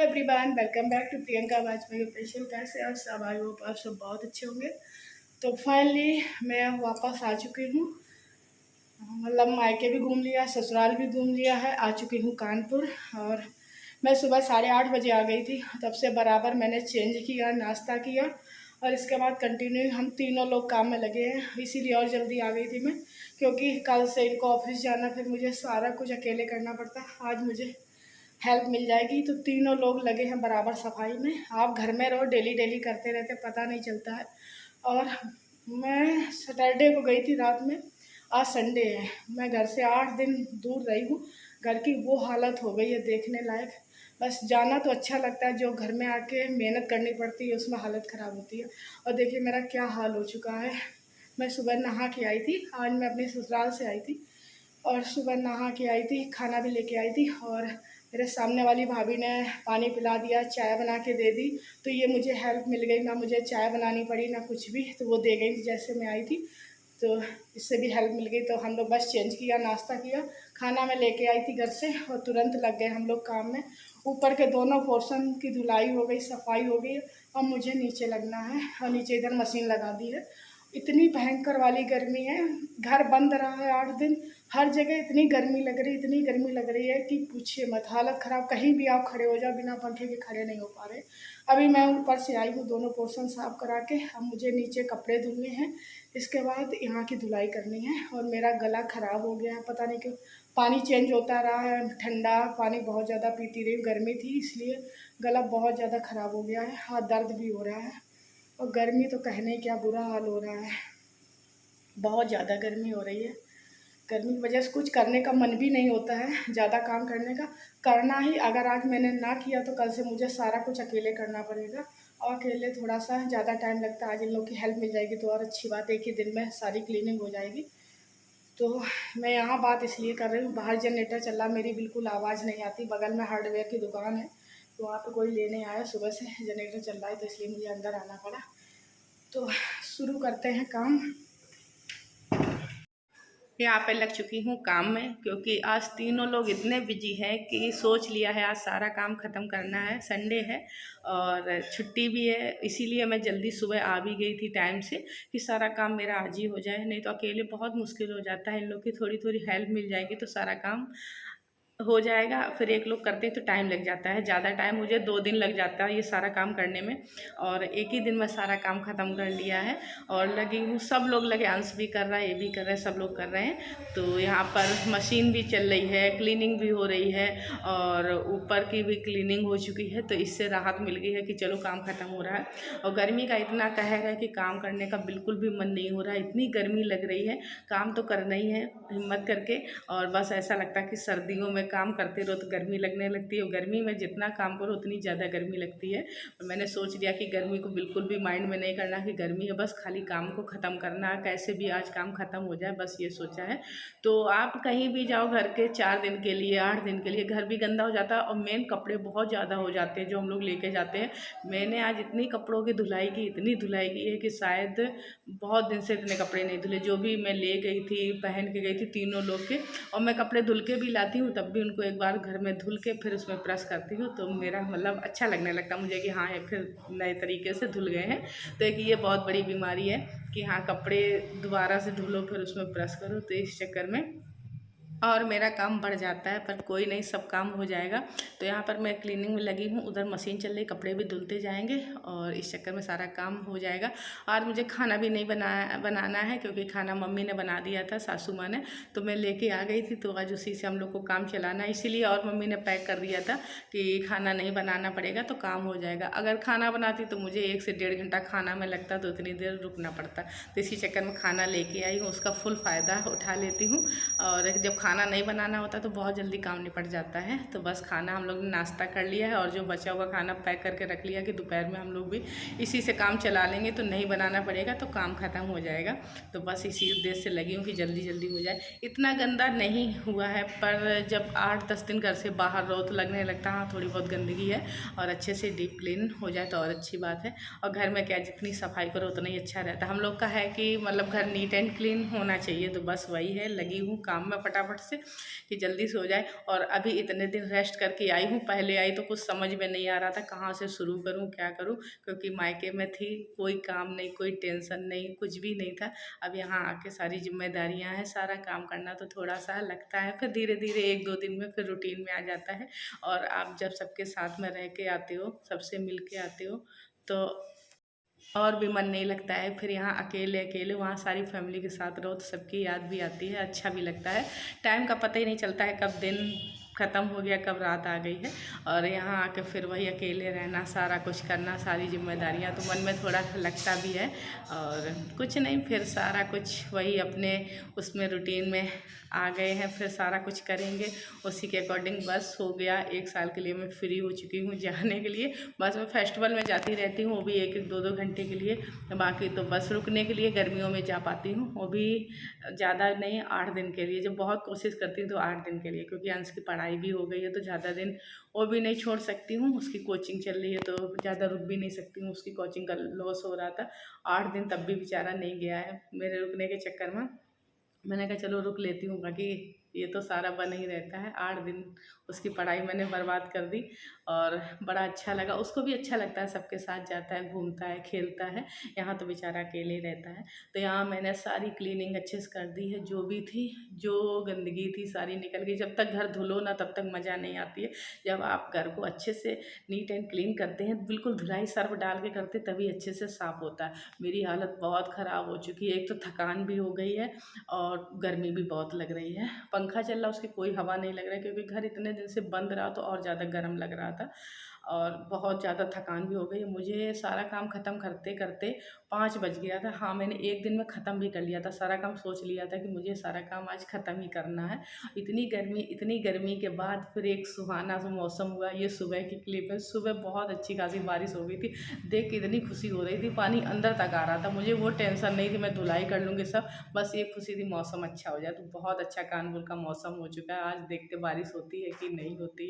Everyone, welcome back to Priyanka Vajpayee official. कैसे आप सब? आई होप आप सब बहुत अच्छे होंगे। तो फाइनली मैं वापस आ चुकी हूँ। मतलब मायके भी घूम लिया, ससुराल भी घूम लिया है, आ चुकी हूँ कानपुर। और मैं सुबह 8:30 बजे आ गई थी। तब से बराबर मैंने चेंज किया, नाश्ता किया और इसके बाद कंटिन्यू हम तीनों लोग काम में लगे हैं। इसीलिए और जल्दी आ गई थी मैं, क्योंकि कल से इनको ऑफिस जाना, फिर मुझे सारा कुछ अकेले करना पड़ता। आज मुझे हेल्प मिल जाएगी। तो तीनों लोग लगे हैं बराबर सफाई में। आप घर में रहो, डेली डेली करते रहते, पता नहीं चलता है। और मैं सैटरडे को गई थी रात में, आज संडे है। मैं घर से 8 दिन दूर रही हूँ। घर की वो हालत हो गई है देखने लायक। बस जाना तो अच्छा लगता है, जो घर में आके मेहनत करनी पड़ती है उसमें हालत ख़राब होती है। और देखिए मेरा क्या हाल हो चुका है। मैं सुबह नहा के आई थी, आज मैं अपने ससुराल से आई थी और सुबह नहा के आई थी, खाना भी लेके आई थी। और मेरे सामने वाली भाभी ने पानी पिला दिया, चाय बना के दे दी। तो ये मुझे हेल्प मिल गई, ना मुझे चाय बनानी पड़ी ना कुछ भी। तो वो दे गई जैसे मैं आई थी, तो इससे भी हेल्प मिल गई। तो हम लोग बस चेंज किया, नाश्ता किया, खाना मैं लेके आई थी घर से और तुरंत लग गए हम लोग काम में। ऊपर के दोनों पोर्शन की धुलाई हो गई, सफाई हो गई। अब मुझे नीचे लगना है और नीचे इधर मशीन लगा दी है। इतनी भयंकर वाली गर्मी है, घर बंद रहा है 8 दिन। हर जगह इतनी गर्मी लग रही, इतनी गर्मी लग रही है कि पूछिए मत। हालत ख़राब, कहीं भी आप खड़े हो जाओ बिना पंखे के खड़े नहीं हो पा रहे। अभी मैं ऊपर से आई हूँ, दोनों पोर्शन साफ़ करा के। अब मुझे नीचे कपड़े धुलने हैं, इसके बाद यहाँ की धुलाई करनी है। और मेरा गला ख़राब हो गया है, पता नहीं क्यों। पानी चेंज होता रहा है, ठंडा पानी बहुत ज़्यादा पीती रही, गर्मी थी इसलिए गला बहुत ज़्यादा ख़राब हो गया है। हाथ दर्द भी हो रहा है और गर्मी तो कहने क्या बुरा हाल हो रहा है। बहुत ज़्यादा गर्मी हो रही है। गर्मी की वजह से कुछ करने का मन भी नहीं होता है, ज़्यादा काम करने का। करना ही, अगर आज मैंने ना किया तो कल से मुझे सारा कुछ अकेले करना पड़ेगा। और अकेले थोड़ा सा ज़्यादा टाइम लगता है। आज इन लोग की हेल्प मिल जाएगी तो और अच्छी बात है, एक ही दिन में सारी क्लीनिंग हो जाएगी। तो मैं यहाँ बात इसलिए कर रही हूँ, बाहर जनरेटर चल रहा, मेरी बिल्कुल आवाज़ नहीं आती। बगल में हार्डवेयर की दुकान है, तो वहाँ पे कोई लेने आया, सुबह से जनरेटर चल रहा है तो इसलिए मुझे अंदर आना पड़ा। तो शुरू करते हैं काम। यहाँ पे लग चुकी हूँ काम में, क्योंकि आज तीनों लोग इतने बिजी हैं कि सोच लिया है आज सारा काम ख़त्म करना है। संडे है और छुट्टी भी है, इसीलिए मैं जल्दी सुबह आ भी गई थी टाइम से कि सारा काम मेरा आज ही हो जाए। नहीं तो अकेले बहुत मुश्किल हो जाता है। इन लोग की थोड़ी थोड़ी हेल्प मिल जाएगी तो सारा काम हो जाएगा। फिर एक लोग करते तो टाइम लग जाता है ज़्यादा। टाइम मुझे 2 दिन लग जाता है ये सारा काम करने में, और एक ही दिन में सारा काम ख़त्म कर लिया है। और लगी हूँ, सब लोग लगे, अंश भी कर रहा है, ये भी कर रहे हैं, सब लोग कर रहे हैं। तो यहाँ पर मशीन भी चल रही है, क्लीनिंग भी हो रही है और ऊपर की भी क्लीनिंग हो चुकी है। तो इससे राहत मिल गई है कि चलो काम ख़त्म हो रहा है। और गर्मी का इतना कहर है कि काम करने का बिल्कुल भी मन नहीं हो रहा है, इतनी गर्मी लग रही है। काम तो करना ही है हिम्मत करके, और बस ऐसा लगता है कि सर्दियों में काम करते रहो तो गर्मी लगने लगती है, और गर्मी में जितना काम करो उतनी ज़्यादा गर्मी लगती है। और मैंने सोच लिया कि गर्मी को बिल्कुल भी माइंड में नहीं करना कि गर्मी है, बस खाली काम को ख़त्म करना है, कैसे भी आज काम ख़त्म हो जाए, बस ये सोचा है। तो आप कहीं भी जाओ घर के 4 दिन के लिए, 8 दिन के लिए, घर भी गंदा हो जाता है और मेन कपड़े बहुत ज़्यादा हो जाते हैं जो हम लोग लेके जाते हैं। मैंने आज इतनी कपड़ों की धुलाई की, इतनी धुलाई की है कि शायद बहुत दिन से इतने कपड़े नहीं धुले, जो भी मैं ले गई थी, पहन के गई थी तीनों लोग के। और मैं कपड़े धुल के भी लाती हूँ तब भी उनको एक बार घर में धुल के फिर उसमें प्रेस करती हूँ, तो मेरा मतलब अच्छा लगने लगता मुझे कि हाँ ये फिर नए तरीके से धुल गए हैं। तो एक ये बहुत बड़ी बीमारी है कि हाँ कपड़े दोबारा से धुलो फिर उसमें प्रेस करो, तो इस चक्कर में और मेरा काम बढ़ जाता है। पर कोई नहीं, सब काम हो जाएगा। तो यहाँ पर मैं क्लीनिंग में लगी हूँ, उधर मशीन चल रही, कपड़े भी धुलते जाएंगे और इस चक्कर में सारा काम हो जाएगा। और मुझे खाना भी नहीं बनाना है, क्योंकि खाना मम्मी ने बना दिया था, सासू माँ ने, तो मैं लेके आ गई थी। तो आज उसी से हम लोग को काम चलाना है, इसीलिए। और मम्मी ने पैक कर दिया था कि खाना नहीं बनाना पड़ेगा तो काम हो जाएगा। अगर खाना बनाती तो मुझे 1 से 1.5 घंटा खाना में लगता, तो उतनी देर रुकना पड़ता। तो इसी चक्कर में खाना लेके आई हूँ, उसका फुल फ़ायदा उठा लेती हूँ। और जब खाना नहीं बनाना होता तो बहुत जल्दी काम निपट जाता है। तो बस खाना हम लोग ने नाश्ता कर लिया है और जो बचा हुआ खाना पैक करके रख लिया कि दोपहर में हम लोग भी इसी से काम चला लेंगे, तो नहीं बनाना पड़ेगा तो काम ख़त्म हो जाएगा। तो बस इसी उद्देश्य से लगी हूँ कि जल्दी जल्दी हो जाए। इतना गंदा नहीं हुआ है, पर जब 8-10 दिन घर से बाहर रहो तो लगने लगता हाँ थोड़ी बहुत गंदगी है, और अच्छे से डीप क्लीन हो जाए तो और अच्छी बात है। और घर में क्या, जितनी सफाई करो उतना ही अच्छा रहता है। हम लोग का है कि मतलब घर नीट एंड क्लीन होना चाहिए, तो बस वही है, लगी हूँ काम में फटाफट फटाफट से कि जल्दी से हो जाए। और अभी इतने दिन रेस्ट करके आई हूँ। पहले आई तो कुछ समझ में नहीं आ रहा था कहाँ से शुरू करूँ, क्या करूँ, क्योंकि मायके में थी, कोई काम नहीं, कोई टेंशन नहीं, कुछ भी नहीं था। अब यहाँ आके सारी जिम्मेदारियाँ हैं, सारा काम करना तो थोड़ा सा लगता है, फिर धीरे धीरे 1-2 दिन में फिर रूटीन में आ जाता है। और आप जब सबके साथ में रह के आते हो, सबसे मिल के आते हो, तो और भी मन नहीं लगता है। फिर यहाँ अकेले अकेले, वहाँ सारी फैमिली के साथ रहो तो सबकी याद भी आती है, अच्छा भी लगता है। टाइम का पता ही नहीं चलता है कब दिन ख़त्म हो गया, कब रात आ गई है। और यहाँ आके फिर वही अकेले रहना, सारा कुछ करना, सारी जिम्मेदारियाँ, तो मन में थोड़ा लगता भी है। और कुछ नहीं, फिर सारा कुछ वही अपने उसमें रूटीन में आ गए हैं, फिर सारा कुछ करेंगे उसी के अकॉर्डिंग। बस हो गया, 1 साल के लिए मैं फ्री हो चुकी हूँ जाने के लिए। बस मैं फेस्टिवल में जाती रहती हूँ, वो भी 1-1, 2-2 घंटे के लिए। बाकी तो बस रुकने के लिए गर्मियों में जा पाती हूँ, वो भी ज़्यादा नहीं, 8 दिन के लिए। जब बहुत कोशिश करती हूँ तो 8 दिन के लिए, क्योंकि अंश की पढ़ाई भी हो गई है तो ज़्यादा दिन वो भी नहीं छोड़ सकती हूँ। उसकी कोचिंग चल रही है तो ज़्यादा रुक भी नहीं सकती हूँ, उसकी कोचिंग का लॉस हो रहा था 8 दिन, तब भी बेचारा नहीं गया है मेरे रुकने के चक्कर में। मैंने कहा चलो रुक लेती हूँ, बाकी ये तो सारा बना ही रहता है। 8 दिन उसकी पढ़ाई मैंने बर्बाद कर दी। और बड़ा अच्छा लगा, उसको भी अच्छा लगता है, सबके साथ जाता है, घूमता है, खेलता है। यहाँ तो बेचारा अकेले रहता है। तो यहाँ मैंने सारी क्लीनिंग अच्छे से कर दी है, जो भी थी, जो गंदगी थी सारी निकल गई। जब तक घर धुलो ना तब तक मज़ा नहीं आती है। जब आप घर को अच्छे से नीट एंड क्लीन करते हैं, बिल्कुल धुलाई सर्फ डाल के करते, तभी अच्छे से साफ़ होता है। मेरी हालत बहुत ख़राब हो चुकी है, एक तो थकान भी हो गई है और गर्मी भी बहुत लग रही है। पंखा चल रहा, उसकी कोई हवा नहीं लग रहा है, क्योंकि घर इतने दिन से बंद रहा तो और ज़्यादा गर्म लग रहा था। और बहुत ज़्यादा थकान भी हो गई। मुझे सारा काम ख़त्म करते करते 5 बज गया था। हाँ, मैंने एक दिन में ख़त्म भी कर लिया था सारा काम, सोच लिया था कि मुझे सारा काम आज ख़त्म ही करना है। इतनी गर्मी के बाद फिर एक सुहाना सा मौसम हुआ। ये सुबह की क्लिप है, सुबह बहुत अच्छी खासी बारिश हो गई थी, देख के इतनी खुशी हो रही थी, पानी अंदर तक आ रहा था। मुझे वो टेंशन नहीं थी, मैं धुलाई कर लूँगी सब, बस ये खुशी थी मौसम अच्छा हो जाए। तो बहुत अच्छा कानपुर का मौसम हो चुका है। आज देखते बारिश होती है कि नहीं होती है।